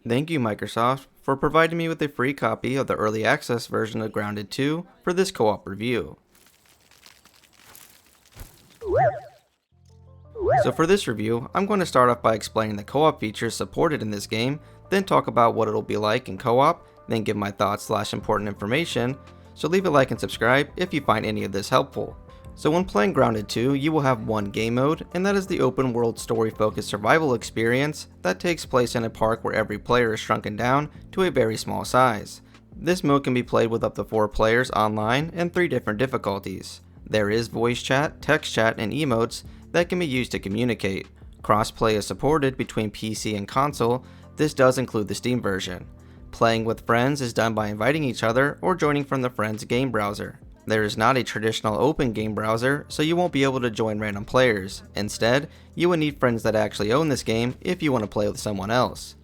Thank you, Microsoft, for providing me with a free copy of the early access version of Grounded 2 for this co-op review. So for this review, I'm going to start off by explaining the co-op features supported in this game, then talk about what it'll be like in co-op, then give my thoughts / important information, so leave a like and subscribe if you find any of this helpful. So when playing Grounded 2, you will have one game mode, and that is the open world story focused survival experience that takes place in a park where every player is shrunken down to a very small size. This mode can be played with up to 4 players online and 3 different difficulties. There is voice chat, text chat, and emotes that can be used to communicate. Crossplay is supported between PC and console. This does include the Steam version. Playing with friends is done by inviting each other or joining from the friend's game browser. There is not a traditional open game browser, so you won't be able to join random players. Instead, you will need friends that actually own this game if you want to play with someone else.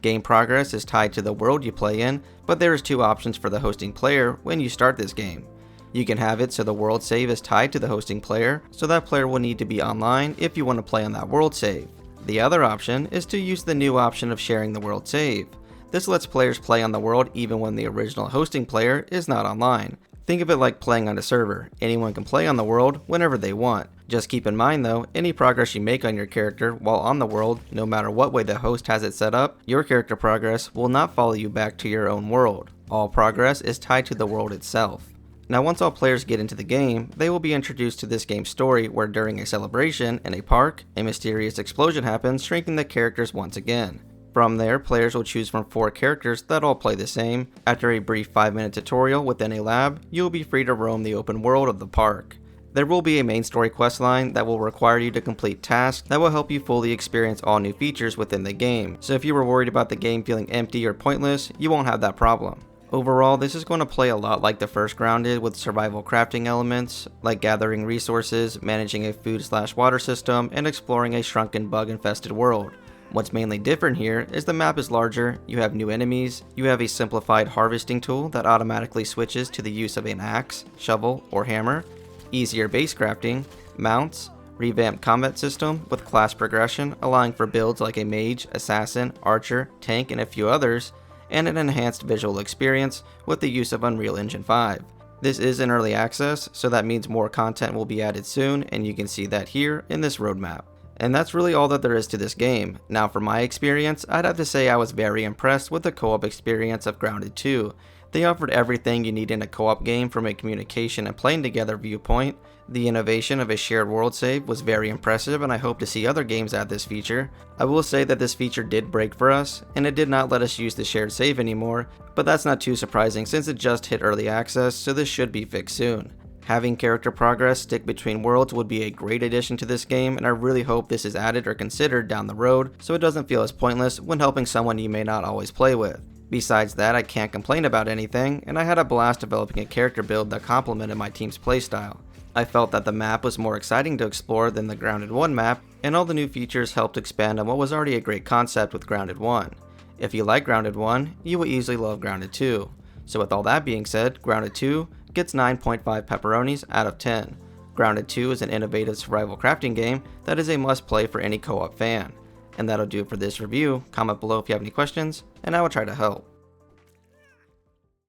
Game progress is tied to the world you play in, but there is 2 options for the hosting player when you start this game. You can have it so the world save is tied to the hosting player, so that player will need to be online if you want to play on that world save. The other option is to use the new option of sharing the world save. This lets players play on the world even when the original hosting player is not online. Think of it like playing on a server. Anyone can play on the world whenever they want. Just keep in mind though, any progress you make on your character while on the world, no matter what way the host has it set up, your character progress will not follow you back to your own world. All progress is tied to the world itself. Now once all players get into the game, they will be introduced to this game's story where during a celebration in a park, a mysterious explosion happens, shrinking the characters once again. From there, players will choose from 4 characters that all play the same. After a brief 5-minute tutorial within a lab, you will be free to roam the open world of the park. There will be a main story questline that will require you to complete tasks that will help you fully experience all new features within the game. So if you were worried about the game feeling empty or pointless, you won't have that problem. Overall, this is going to play a lot like the first Grounded with survival crafting elements, like gathering resources, managing a food/water system, and exploring a shrunken bug-infested world. What's mainly different here is the map is larger, you have new enemies, you have a simplified harvesting tool that automatically switches to the use of an axe, shovel, or hammer, easier base crafting, mounts, revamped combat system with class progression allowing for builds like a mage, assassin, archer, tank, and a few others, and an enhanced visual experience with the use of Unreal Engine 5. This is in early access, so that means more content will be added soon, and you can see that here in this roadmap. And that's really all that there is to this game. Now for my experience, I'd have to say I was very impressed with the co-op experience of Grounded 2. They offered everything you need in a co-op game from a communication and playing together viewpoint. The innovation of a shared world save was very impressive, and I hope to see other games add this feature. I will say that this feature did break for us, and it did not let us use the shared save anymore, but that's not too surprising since it just hit early access, so this should be fixed soon. Having character progress stick between worlds would be a great addition to this game, and I really hope this is added or considered down the road so it doesn't feel as pointless when helping someone you may not always play with. Besides that, I can't complain about anything, and I had a blast developing a character build that complemented my team's playstyle. I felt that the map was more exciting to explore than the Grounded 1 map, and all the new features helped expand on what was already a great concept with Grounded 1. If you like Grounded 1, you will easily love Grounded 2. So with all that being said, Grounded 2 gets 9.5 pepperonis out of 10. Grounded 2 is an innovative survival crafting game that is a must play for any co-op fan. And that'll do it for this review. Comment below if you have any questions, and I will try to help.